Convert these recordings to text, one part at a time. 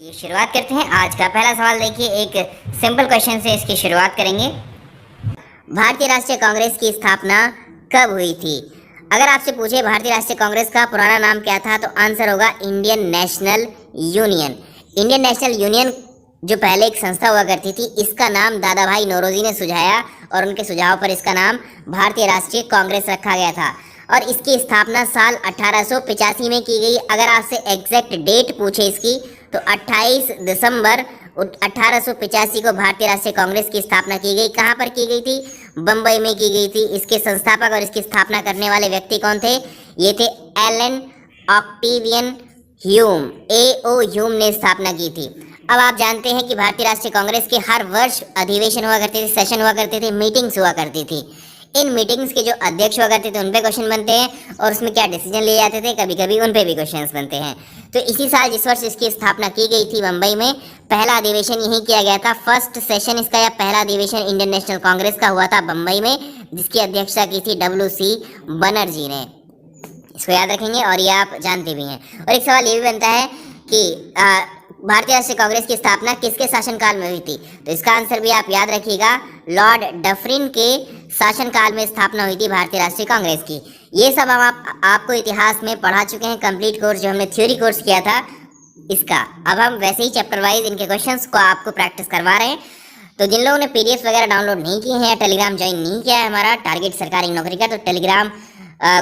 ये शुरुआत करते हैं। आज का पहला सवाल देखिए, एक सिंपल क्वेश्चन से इसकी शुरुआत करेंगे। भारतीय राष्ट्रीय कांग्रेस की स्थापना कब हुई थी? अगर आपसे पूछे भारतीय राष्ट्रीय कांग्रेस का पुराना नाम क्या था तो आंसर होगा Indian national union. Indian national union जो पहले एक संस्था हुआ करती थी, इसका नाम दादा भाई नौरोजी ने सुझाया और उनके सुझाव पर इसका नाम भारतीय राष्ट्रीय कांग्रेस रखा गया था और इसकी स्थापना साल 1885 में की गई। अगर आपसे एग्जैक्ट डेट पूछे इसकी तो 28 दिसंबर 1885 को भारतीय राष्ट्रीय कांग्रेस की स्थापना की गई। कहाँ पर की गई थी? बम्बई में की गई थी। इसके संस्थापक और इसकी स्थापना करने वाले व्यक्ति कौन थे? ये थे Elon Octavian Hume, A.O. Hume ने स्थापना की थी। अब आप जानते हैं कि भारतीय राष्ट्रीय कांग्रेस के हर वर्ष अधिवेशन हुआ करते थे, सेशन हुआ करते थे, मीटिंग्स हुआ करती थी। इन मीटिंग्स के जो अध्यक्ष हुआ करते थे उन पे क्वेश्चन बनते हैं और उसमें क्या डिसीजन लिए जाते थे, कभी कभी उन पे भी क्वेश्चंस बनते हैं। तो इसी साल जिस वर्ष इसकी स्थापना की गई थी मुंबई में, पहला अधिवेशन यही किया गया था। फर्स्ट सेशन इसका या पहला अधिवेशन इंडियन नेशनल कांग्रेस का हुआ था मुंबई में, जिसकी अध्यक्षता की थी W.C. बनर्जी ने। इसको याद रखेंगे और ये आप जानते भी हैं। और एक सवाल ये भी बनता है कि भारतीय राष्ट्रीय कांग्रेस की स्थापना किसके शासनकाल में हुई थी? तो इसका आंसर भी आप याद रखिएगा, लॉर्ड डफरिन के शासनकाल में स्थापना हुई थी भारतीय राष्ट्रीय कांग्रेस की। ये सब हम आपको इतिहास में पढ़ा चुके हैं, कंप्लीट कोर्स जो हमने थ्योरी कोर्स किया था इसका। अब हम वैसे ही चैप्टर वाइज इनके क्वेश्चंस को आपको प्रैक्टिस करवा रहे हैं। तो जिन लोगों ने PDF वगैरह डाउनलोड नहीं किए हैं या टेलीग्राम ज्वाइन नहीं किया है हमारा टारगेट सरकारी नौकरी का, तो टेलीग्राम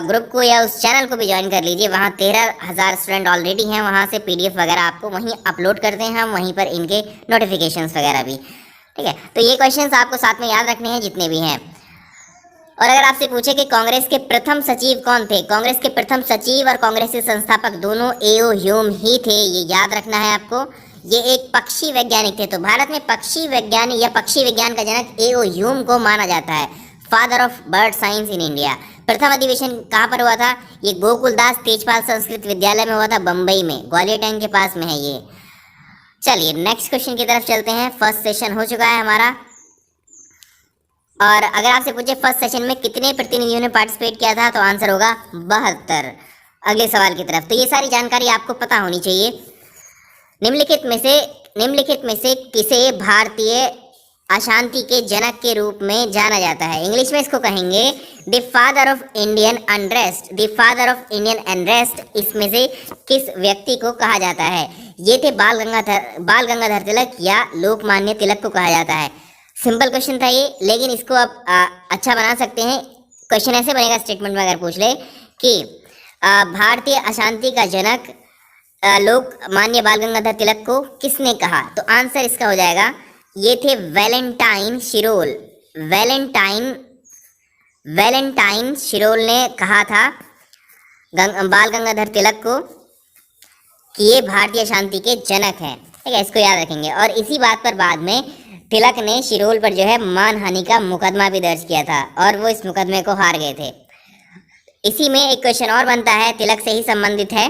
ग्रुप को या उस चैनल को भी ज्वाइन कर लीजिए। वहाँ 13,000 स्टूडेंट ऑलरेडी हैं। वहाँ से PDF वगैरह आपको वहीं अपलोड करते हैं हम, वहीं पर इनके नोटिफिकेशंस वगैरह भी, ठीक है। तो ये क्वेश्चंस आपको साथ में याद रखने हैं जितने भी हैं। और अगर आपसे पूछे कि कांग्रेस के प्रथम सचिव कौन थे? कांग्रेस के प्रथम सचिव और कांग्रेस के संस्थापक दोनों A.O. ह्यूम ही थे, ये याद रखना है आपको। ये एक पक्षी वैज्ञानिक थे। तो भारत में पक्षी विज्ञान या पक्षी विज्ञान का जनक A.O. ह्यूम को माना जाता है, father of bird science in India. प्रथम अधिवेशन कहाँ पर हुआ था? ये गोकुलदास तेजपाल संस्कृत विद्यालय में हुआ था, बम्बई में, ग्वालियर टैंक के पास में है ये। चलिए नेक्स्ट क्वेश्चन की तरफ चलते हैं। फर्स्ट सेशन हो चुका है हमारा और अगर आपसे पूछे फर्स्ट सेशन में कितने प्रतिनिधियों ने पार्टिसिपेट किया था तो आंसर होगा 72। अगले सवाल की तरफ। तो ये सारी जानकारी आपको पता होनी चाहिए। निम्नलिखित में से किसे भारतीय अशांति के जनक के रूप में जाना जाता है? इंग्लिश में इसको कहेंगे the father of Indian unrest. The father of Indian unrest इसमें से किस व्यक्ति को कहा जाता है? ये थे बाल गंगाधर तिलक या लोकमान्य तिलक को कहा जाता है। सिंपल क्वेश्चन था ये, लेकिन इसको आप अच्छा बना सकते हैं। क्वेश्चन ऐसे बनेगा स्टेटमेंट में अगर पूछ ले कि भारतीय अशांति का जनक लोकमान्य बाल गंगाधर तिलक को किसने कहा? तो आंसर इसका हो जाएगा, ये थे वैलेंटाइन शिरोल। वैलेंटाइन शिरोल ने कहा था बाल गंगाधर तिलक को कि ये भारतीय शांति के जनक हैं, ठीक है। इसको याद रखेंगे। और इसी बात पर बाद में तिलक ने शिरोल पर जो है मानहानि का मुकदमा भी दर्ज किया था और वो इस मुकदमे को हार गए थे। इसी में एक क्वेश्चन और बनता है, तिलक से ही संबंधित है,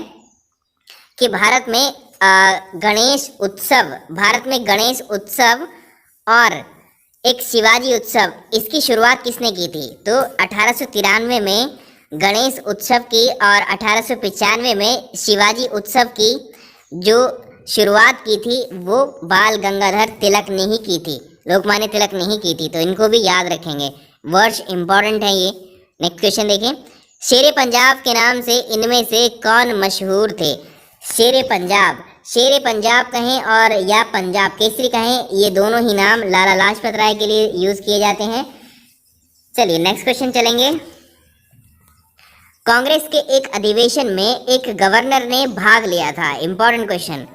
कि भारत में गणेश उत्सव और एक शिवाजी उत्सव, इसकी शुरुआत किसने की थी? तो 1893 में गणेश उत्सव की और 1895 में शिवाजी उत्सव की जो शुरुआत की थी वो बाल गंगाधर तिलक ने ही की थी, लोकमान्य तिलक ने ही की थी। तो इनको भी याद रखेंगे, वर्ड्स इंपॉर्टेंट है ये। नेक्स्ट क्वेश्चन देखें। शेरे पंजाब के नाम से इनमें से कौन मशहूर थे? शेरे पंजाब कहें और या पंजाब केसरी कहें, ये दोनों ही नाम लाला लाजपत राय के लिए यूज किए जाते हैं। चलिए नेक्स्ट क्वेश्चन चलेंगे। कांग्रेस के एक अधिवेशन में एक गवर्नर ने भाग लिया था। Important question.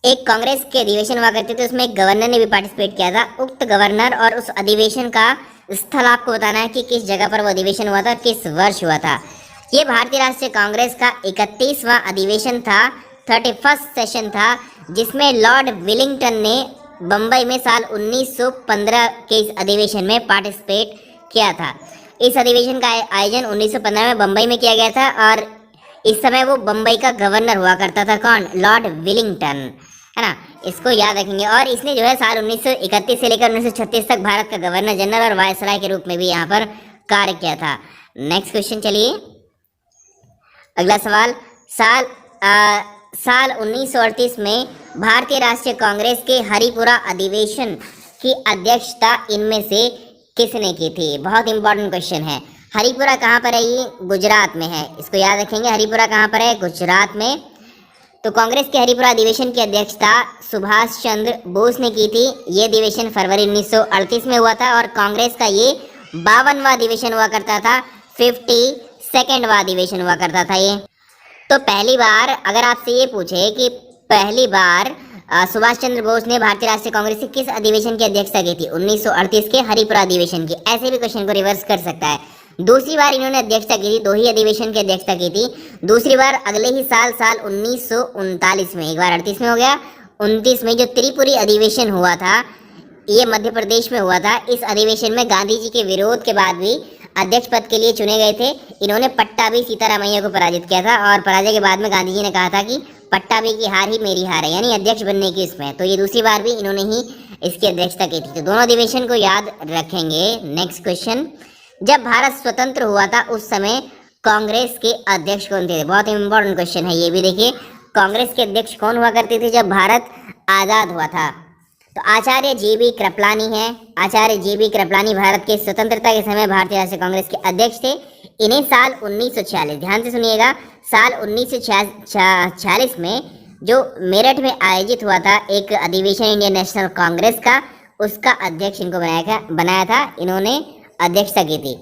एक कांग्रेस के अधिवेशन हुआ करते थे, उसमें एक गवर्नर ने भी पार्टिसिपेट किया था। उक्त गवर्नर और उस अधिवेशन का स्थल आपको बताना है कि किस जगह पर वो अधिवेशन हुआ था, किस वर्ष हुआ था। ये भारतीय राष्ट्रीय कांग्रेस का 31वां अधिवेशन था, 31st सेशन था, जिसमें लॉर्ड विलिंगटन ने बम्बई में साल 1915 के इस अधिवेशन में पार्टिसिपेट किया था। इस अधिवेशन का आयोजन 1915 में बम्बई में किया गया था और इस समय वो बम्बई का गवर्नर हुआ करता था। कौन? लॉर्ड विलिंगटन, है ना। इसको याद रखेंगे। और इसने जो है साल 1931 से लेकर 1936 तक भारत का गवर्नर जनरल और वायसराय के रूप में भी यहाँ पर कार्य किया था। नेक्स्ट क्वेश्चन चलिए। अगला सवाल, साल 1938 में भारतीय राष्ट्रीय कांग्रेस के हरिपुरा अधिवेशन की अध्यक्षता इनमें से किसने की थी? बहुत इंपॉर्टेंट क्वेश्चन है। हरिपुरा कहाँ पर है? ये गुजरात में है, इसको याद रखेंगे। हरिपुरा कहाँ पर है? गुजरात में। तो कांग्रेस के हरिपुरा अधिवेशन की अध्यक्षता सुभाष चंद्र बोस ने की थी। ये अधिवेशन फरवरी 1938 में हुआ था और कांग्रेस का ये 52वां अधिवेशन हुआ करता था, 52वां अधिवेशन हुआ करता था ये। तो पहली बार अगर आपसे ये पूछे कि पहली बार सुभाष चंद्र बोस ने भारतीय राष्ट्रीय कांग्रेस के किस अधिवेशन की अध्यक्षता की थी? 1938 के हरिपुरा अधिवेशन की। ऐसे भी क्वेश्चन को रिवर्स कर सकता है। दूसरी बार इन्होंने अध्यक्षता की थी, 2 ही अधिवेशन की अध्यक्षता की थी। दूसरी बार अगले ही साल 1939 में, एक बार 38 में हो गया, 29 में जो त्रिपुरी अधिवेशन हुआ था, ये मध्य प्रदेश में हुआ था। इस अधिवेशन में गांधी जी के विरोध के बाद भी अध्यक्ष पद के लिए चुने गए थे। इन्होंने पट्टाभी सीतारामैया को पराजित किया था और पराजय के बाद में गांधी जी ने कहा था कि पट्टाभी की हार ही मेरी हार है, यानी अध्यक्ष बनने की इसमें। तो ये दूसरी बार भी इन्होंने ही इसकी अध्यक्षता की थी। तो दोनों अधिवेशन को याद रखेंगे। नेक्स्ट क्वेश्चन, जब भारत स्वतंत्र हुआ था उस समय कांग्रेस के अध्यक्ष कौन थे? बहुत इंपॉर्टेंट क्वेश्चन है ये भी। देखिए, कांग्रेस के अध्यक्ष कौन हुआ करते थे जब भारत आज़ाद हुआ था? तो आचार्य JB कृपलानी है। आचार्य JB कृपलानी भारत के स्वतंत्रता के समय भारतीय राष्ट्रीय कांग्रेस के अध्यक्ष थे। इन्हें साल 1946, ध्यान से सुनिएगा, साल 1946 में जो मेरठ में आयोजित हुआ था एक अधिवेशन इंडियन नेशनल कांग्रेस का, उसका अध्यक्ष इनको बनाया था, इन्होंने अध्यक्षता की थी।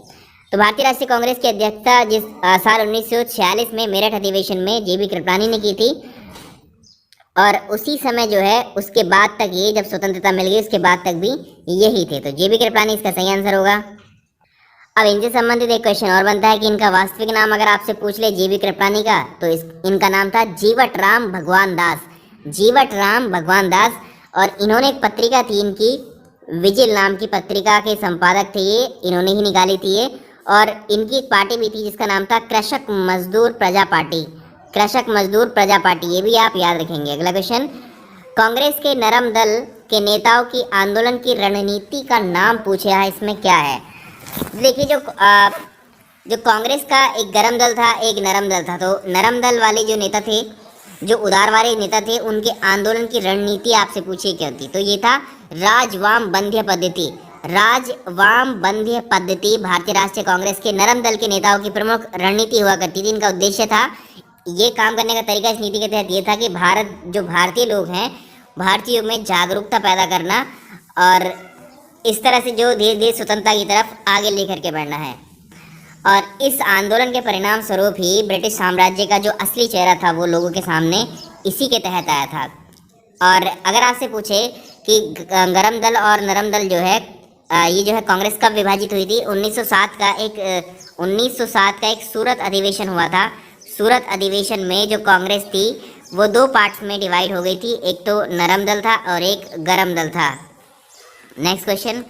तो भारतीय राष्ट्रीय कांग्रेस की अध्यक्षता जिस साल 1946 में मेरठ अधिवेशन में JB कृपलानी ने की थी और उसी समय जो है उसके बाद तक, ये जब स्वतंत्रता मिल गई उसके बाद तक भी यही थे। तो JB कृपलानी इसका सही आंसर होगा। अब इनसे संबंधित एक क्वेश्चन और बनता है कि इनका वास्तविक नाम अगर आपसे पूछ ले JB कृपलानी का, तो इनका नाम था जीवट राम भगवान दास। जीवट राम भगवान दास। और इन्होंने एक पत्रिका थी इनकी, विजिल नाम की पत्रिका के संपादक थे ये, इन्होंने ही निकाली थी ये। और इनकी एक पार्टी भी थी जिसका नाम था कृषक मजदूर प्रजा पार्टी। कृषक मजदूर प्रजा पार्टी, ये भी आप याद रखेंगे। अगला क्वेश्चन, कांग्रेस के नरम दल के नेताओं की आंदोलन की रणनीति का नाम पूछा है, इसमें क्या है? देखिए, जो कांग्रेस का एक गरम दल था, एक नरम दल था। तो नरम दल वाले जो नेता थे, जो उदारवादी नेता थे, उनके आंदोलन की रणनीति आपसे पूछी क्या थी? तो ये था राजवाम बंध्य पद्धति। राजवाम बंध्य पद्धति भारतीय राष्ट्रीय कांग्रेस के नरम दल के नेताओं की प्रमुख रणनीति हुआ करती थी। इनका उद्देश्य था, ये काम करने का तरीका इस नीति के तहत ये था कि भारतीय लोग हैं, भारतीयों में जागरूकता पैदा करना और इस तरह से जो धीरे धीरे स्वतंत्रता की तरफ आगे लेकर के बढ़ना है। और इस आंदोलन के परिणाम स्वरूप ही ब्रिटिश साम्राज्य का जो असली चेहरा था वो लोगों के सामने इसी के तहत आया था। और अगर आपसे पूछे कि गरम दल और नरम दल जो है, ये जो है कांग्रेस कब विभाजित हुई थी? 1907 का एक सूरत अधिवेशन हुआ था। सूरत अधिवेशन में जो कांग्रेस थी वो 2 पार्ट्स में डिवाइड हो गई थी, एक तो नरम दल था और एक गरम दल था। नेक्स्ट क्वेश्चन,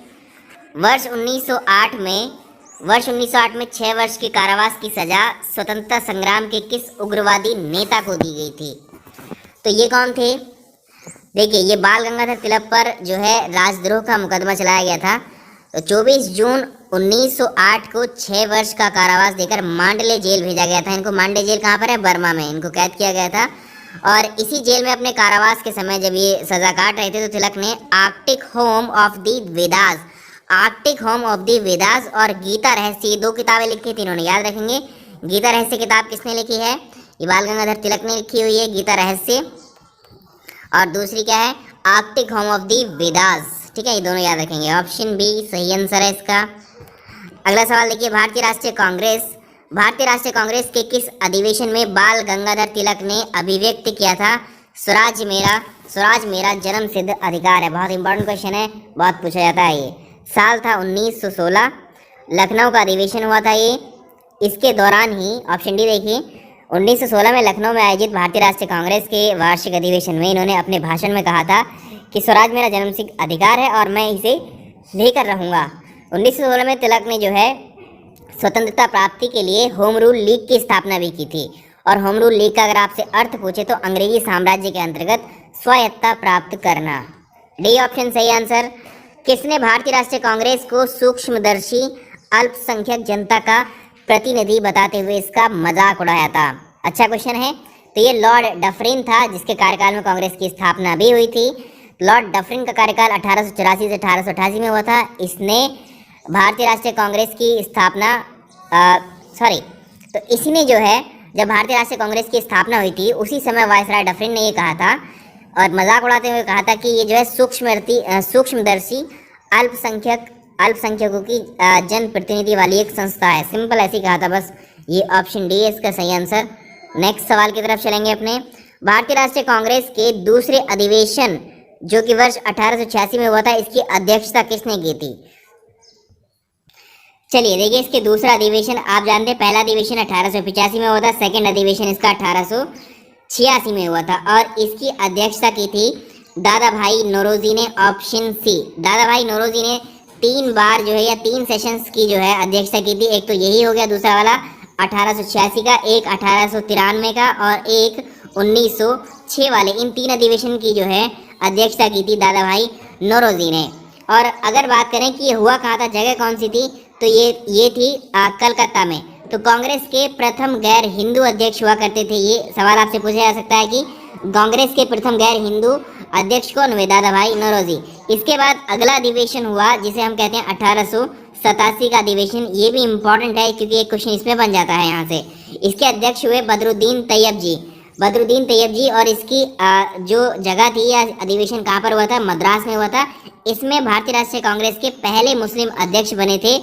वर्ष 1908 में 6 वर्ष के कारावास की सजा स्वतंत्रता संग्राम के किस उग्रवादी नेता को दी गई थी? तो ये कौन थे? देखिए, ये बाल गंगाधर तिलक पर जो है राजद्रोह का मुकदमा चलाया गया था। तो 24 जून 1908 को 6 वर्ष का कारावास देकर मांडले जेल भेजा गया था। इनको मांडले जेल कहाँ पर है? बर्मा में इनको कैद किया गया था। और इसी जेल में अपने कारावास के समय जब ये सजा काट रहे थे तो तिलक ने Arctic home of the Vedas और गीता रहस्य, ये 2 किताबें लिखी थी इन्होंने, याद रखेंगे। गीता रहस्य किताब किसने लिखी है? ये बाल गंगाधर तिलक ने लिखी हुई है गीता रहस्य। और दूसरी क्या है? Arctic home of the Vedas. ठीक है, ये दोनों याद रखेंगे। ऑप्शन बी सही आंसर है इसका। अगला सवाल देखिए, भारतीय राष्ट्रीय कांग्रेस के किस अधिवेशन में बाल गंगाधर तिलक ने अभिव्यक्त किया था स्वराज मेरा जन्म सिद्ध अधिकार है? बहुत इंपॉर्टेंट क्वेश्चन है, बहुत पूछा जाता है ये। साल था 1916, लखनऊ का अधिवेशन हुआ था ये। इसके दौरान ही ऑप्शन डी देखिए, 1916 में लखनऊ में आयोजित भारतीय राष्ट्रीय कांग्रेस के वार्षिक अधिवेशन में इन्होंने अपने भाषण में कहा था कि स्वराज मेरा जन्म सिद्ध अधिकार है और मैं इसे लेकर रहूँगा। 1916 में तिलक ने जो है स्वतंत्रता प्राप्ति के लिए होम रूल लीग की स्थापना भी की थी। और होम रूल लीग का अगर आपसे अर्थ पूछे तो अंग्रेजी साम्राज्य के अंतर्गत स्वायत्तता प्राप्त करना। डी ऑप्शन सही आंसर। किसने भारतीय राष्ट्रीय कांग्रेस को सूक्ष्मदर्शी अल्पसंख्यक जनता का प्रतिनिधि बताते हुए इसका मजाक उड़ाया था? अच्छा क्वेश्चन है। तो ये लॉर्ड डफरिन था, जिसके कार्यकाल में कांग्रेस की स्थापना भी हुई थी। लॉर्ड डफरिन का कार्यकाल 1884 से 1888 में हुआ था। इसने भारतीय राष्ट्रीय कांग्रेस की स्थापना तो इसने जो है, जब भारतीय राष्ट्रीय कांग्रेस की स्थापना हुई थी उसी समय वायसराय डफरिन ने ये कहा था और मजाक उड़ाते हुए कहा था कि ये जो है सूक्ष्मदर्शी अल्पसंख्यकों की जन प्रतिनिधि वाली एक संस्था है। सिंपल ऐसे ही कहा था बस। ये ऑप्शन डी है इसका सही आंसर। नेक्स्ट सवाल की तरफ चलेंगे अपने। भारतीय राष्ट्रीय कांग्रेस के दूसरे अधिवेशन जो कि वर्ष 1886 में हुआ था, इसकी अध्यक्षता किसने की थी? चलिए देखिए, इसके दूसरा अधिवेशन आप जानते हैं, पहला अधिवेशन 1885 में हुआ था, सेकंड अधिवेशन इसका 1886 में हुआ था और इसकी अध्यक्षता की थी दादा भाई नौरोजी ने। ऑप्शन सी, दादा भाई नौरोजी ने 3 बार जो है या 3 सेशंस की जो है अध्यक्षता की थी। एक तो यही हो गया, दूसरा वाला 1886 का, एक 1893 का और एक 1906 वाले। इन 3 अधिवेशन की जो है अध्यक्षता की थी दादा भाई नौरोजी ने। और अगर बात करें कि ये हुआ कहाँ था, जगह कौन सी थी, तो ये थी कलकत्ता में। तो कांग्रेस के प्रथम गैर हिंदू अध्यक्ष हुआ करते थे। ये सवाल आपसे पूछा जा सकता है कि कांग्रेस के प्रथम गैर हिंदू अध्यक्ष कौन हुए? दादा भाई नौरोजी। इसके बाद अगला अधिवेशन हुआ जिसे हम कहते हैं 1887 का अधिवेशन। ये भी इम्पोर्टेंट है क्योंकि एक क्वेश्चन इसमें बन जाता है यहाँ से। इसके अध्यक्ष हुए बदरुद्दीन तैयब जी और इसकी जो जगह थी या अधिवेशन कहाँ पर हुआ था? मद्रास में हुआ था। इसमें भारतीय राष्ट्रीय कांग्रेस के पहले मुस्लिम अध्यक्ष बने थे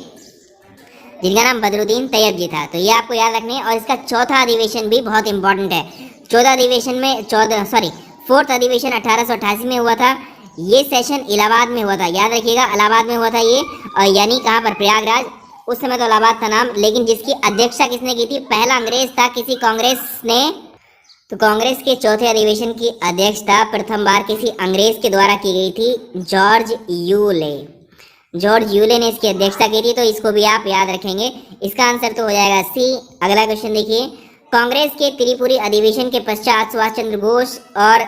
जिनका नाम बदरुद्दीन तैयब जी था। तो ये आपको याद रखना है। और इसका चौथा अधिवेशन भी बहुत इंपॉर्टेंट है। फोर्थ अधिवेशन 1888 में हुआ था। ये सेशन इलाहाबाद में हुआ था, याद रखिएगा, इलाहाबाद में हुआ था ये, यानी कहाँ पर? प्रयागराज। उस समय तो इलाहाबाद था नाम, लेकिन जिसकी अध्यक्षता किसने की थी? पहला अंग्रेज था किसी कांग्रेस ने। तो कांग्रेस के चौथे अधिवेशन की अध्यक्षता प्रथम बार किसी अंग्रेज के द्वारा की गई थी, जॉर्ज यूले ने इसकी अध्यक्षता की थी। तो इसको भी आप याद रखेंगे। इसका आंसर तो हो जाएगा सी। अगला क्वेश्चन देखिए, कांग्रेस के त्रिपुरी अधिवेशन के पश्चात सुभाष चंद्र बोस और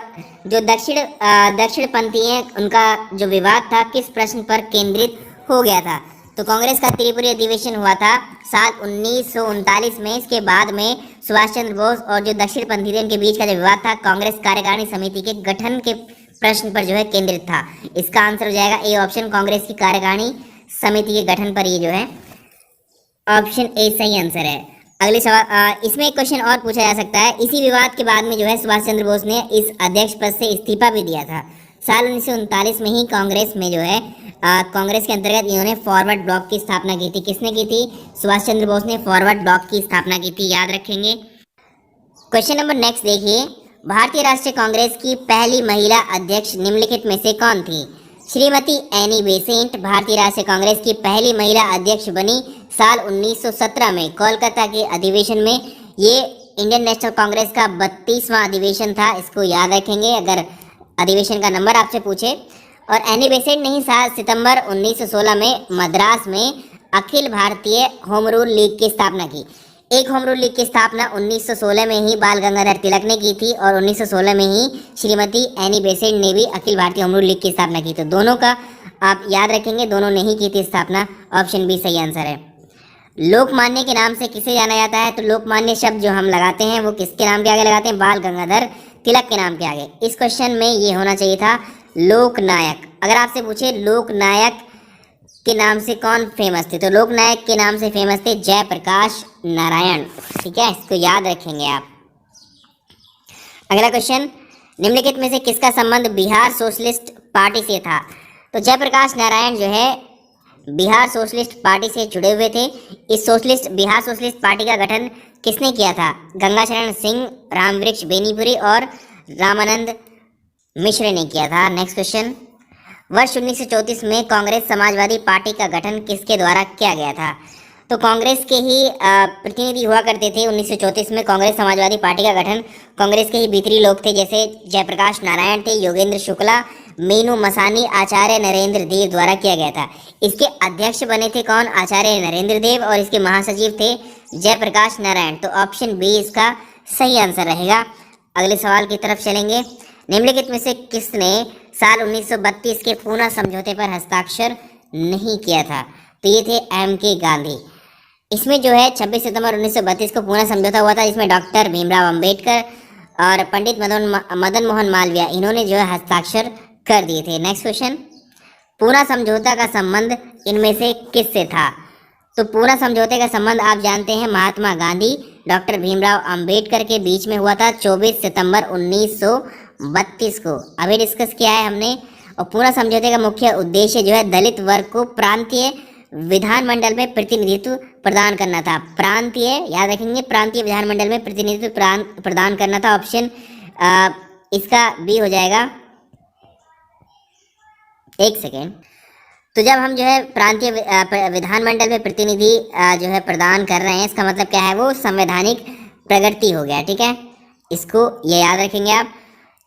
जो दक्षिणपंथी हैं उनका जो विवाद था किस प्रश्न पर केंद्रित हो गया था? तो कांग्रेस का त्रिपुरी अधिवेशन हुआ था साल 1939 में। इसके बाद में सुभाष चंद्र बोस और जो दक्षिणपंथी थे उनके बीच का जो विवाद था कांग्रेस कार्यकारिणी समिति के गठन के प्रश्न पर जो है केंद्रित था। इसका आंसर हो जाएगा ए ऑप्शन, कांग्रेस की कार्यकारिणी समिति के गठन पर। ये जो है ऑप्शन ए सही आंसर है। अगले सवाल, इसमें एक क्वेश्चन और पूछा जा सकता है। इसी विवाद के बाद में जो है सुभाष चंद्र बोस ने इस अध्यक्ष पद से इस्तीफा भी दिया था। साल 1939 में ही कांग्रेस में जो है कांग्रेस के अंतर्गत इन्होंने फॉरवर्ड ब्लॉक की स्थापना की थी। किसने की थी? सुभाष चंद्र बोस ने फॉरवर्ड ब्लॉक की स्थापना की थी, याद रखेंगे। क्वेश्चन नंबर नेक्स्ट देखिए, भारतीय राष्ट्रीय कांग्रेस की पहली महिला अध्यक्ष निम्नलिखित में से कौन थी? श्रीमती एनी बेसेंट भारतीय राष्ट्रीय कांग्रेस की पहली महिला अध्यक्ष बनी साल 1917 में कोलकाता के अधिवेशन में। ये इंडियन नेशनल कांग्रेस का 32वां अधिवेशन था, इसको याद रखेंगे अगर अधिवेशन का नंबर आपसे पूछे। और एनी बेसेंट ने ही 7 सितंबर 1916 में मद्रास में Akhil Bharatiya home rule league की स्थापना की। एक होम रूल लीग की स्थापना 1916 में ही बाल गंगाधर तिलक ने की थी और 1916 में ही श्रीमती एनी बेसेंट ने भी Akhil Bharatiya home rule league की स्थापना की। तो दोनों का आप याद रखेंगे, दोनों ने ही की थी स्थापना। ऑप्शन बी सही आंसर है। लोकमान्य के नाम से किसे जाना जाता है? तो लोकमान्य शब्द जो हम लगाते हैं वो किसके नाम के आगे लगाते हैं? बाल गंगाधर तिलक के नाम के आगे। इस क्वेश्चन में ये होना चाहिए था लोकनायक। अगर आपसे पूछे लोकनायक के नाम से कौन फेमस थे, तो लोकनायक के नाम से फेमस थे जयप्रकाश नारायण। ठीक है, इसको याद रखेंगे आप। अगला क्वेश्चन, निम्नलिखित में से किसका संबंध बिहार सोशलिस्ट पार्टी से था? तो जयप्रकाश नारायण जो है बिहार सोशलिस्ट पार्टी से जुड़े हुए थे। इस बिहार सोशलिस्ट पार्टी का गठन किसने किया था? गंगाशरण सिंह, रामवृक्ष बेनीपुरी और रामानंद मिश्र ने किया था। नेक्स्ट क्वेश्चन, वर्ष 1934 में कांग्रेस समाजवादी पार्टी का गठन किसके द्वारा किया गया था? तो कांग्रेस के ही प्रतिनिधि हुआ करते थे 1934 में कांग्रेस समाजवादी पार्टी का गठन कांग्रेस के ही भीतरी लोग थे, जैसे जयप्रकाश नारायण थे, योगेंद्र शुक्ला, मीनू मसानी, आचार्य नरेंद्र देव द्वारा किया गया था। इसके अध्यक्ष बने थे कौन? आचार्य नरेंद्र देव और इसके महासचिव थे जयप्रकाश नारायण। तो ऑप्शन बी इसका सही आंसर रहेगा। अगले सवाल की तरफ चलेंगे, निम्नलिखित में से किसने साल 1932 के पूना समझौते पर हस्ताक्षर नहीं किया था? तो ये थे M.K. गांधी। इसमें जो है 26 सितंबर 1932 को पूना समझौता हुआ था, जिसमें डॉक्टर भीमराव अंबेडकर और पंडित मदन मोहन मालवीय, इन्होंने जो है हस्ताक्षर कर दिए थे। नेक्स्ट क्वेश्चन, पूना समझौता का संबंध इनमें से किससे था? तो पूना समझौते का संबंध आप जानते हैं महात्मा गांधी डॉक्टर भीमराव अंबेडकर के बीच में हुआ था 24 सितंबर 1932 को, अभी डिस्कस किया है हमने। और पूना समझौते का मुख्य उद्देश्य जो है दलित वर्ग को प्रांतीय विधानमंडल में प्रतिनिधित्व प्रदान करना था। प्रांतीय, याद रखेंगे, प्रांतीय विधानमंडल में प्रतिनिधित्व प्रदान करना था। ऑप्शन इसका बी हो जाएगा। एक सेकेंड, तो जब हम जो है प्रांतीय विधानमंडल में प्रतिनिधि जो है प्रदान कर रहे हैं, इसका मतलब क्या है, वो संवैधानिक प्रगति हो गया, ठीक है, इसको ये याद रखेंगे आप।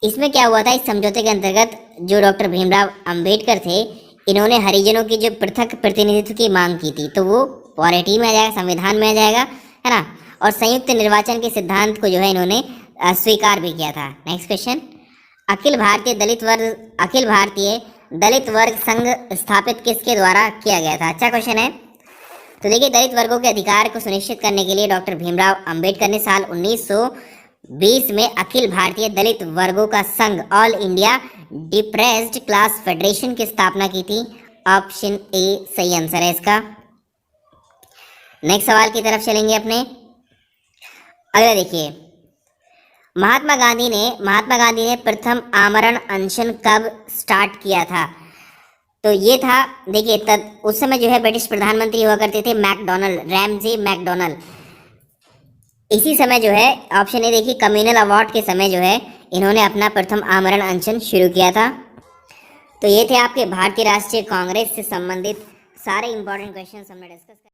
इसमें क्या हुआ था, इस समझौते के अंतर्गत जो डॉक्टर भीमराव अंबेडकर थे, इन्होंने हरिजनों की जो पृथक प्रतिनिधित्व की मांग की थी, तो वो पॉलिटी में आ जाएगा, संविधान में आ जाएगा, है ना। और संयुक्त निर्वाचन के सिद्धांत को जो है इन्होंने स्वीकार भी किया था। नेक्स्ट क्वेश्चन, अखिल भारतीय दलित वर्ग संघ स्थापित किसके द्वारा किया गया था? अच्छा क्वेश्चन है। तो देखिए, दलित वर्गों के अधिकार को सुनिश्चित करने के लिए डॉक्टर भीमराव अंबेडकर ने साल 1920 में अखिल भारतीय दलित वर्गों का संघ, all India depressed class federation की स्थापना की थी। ऑप्शन ए सही आंसर है इसका। नेक्स्ट सवाल की तरफ चलेंगे अपने। अगला देखिए, महात्मा गांधी ने प्रथम आमरण अनशन कब स्टार्ट किया था? तो ये था, देखिए, उस समय जो है ब्रिटिश प्रधानमंत्री हुआ करते थे मैकडोनल्ड, रैमजे मैकडोनल्ड। इसी समय जो है, ऑप्शन ए देखिए, कम्युनल अवार्ड के समय जो है इन्होंने अपना प्रथम आमरण अनशन शुरू किया था। तो ये थे आपके भारतीय राष्ट्रीय कांग्रेस से संबंधित सारे इंपॉर्टेंट क्वेश्चन हमने डिस्कस किया।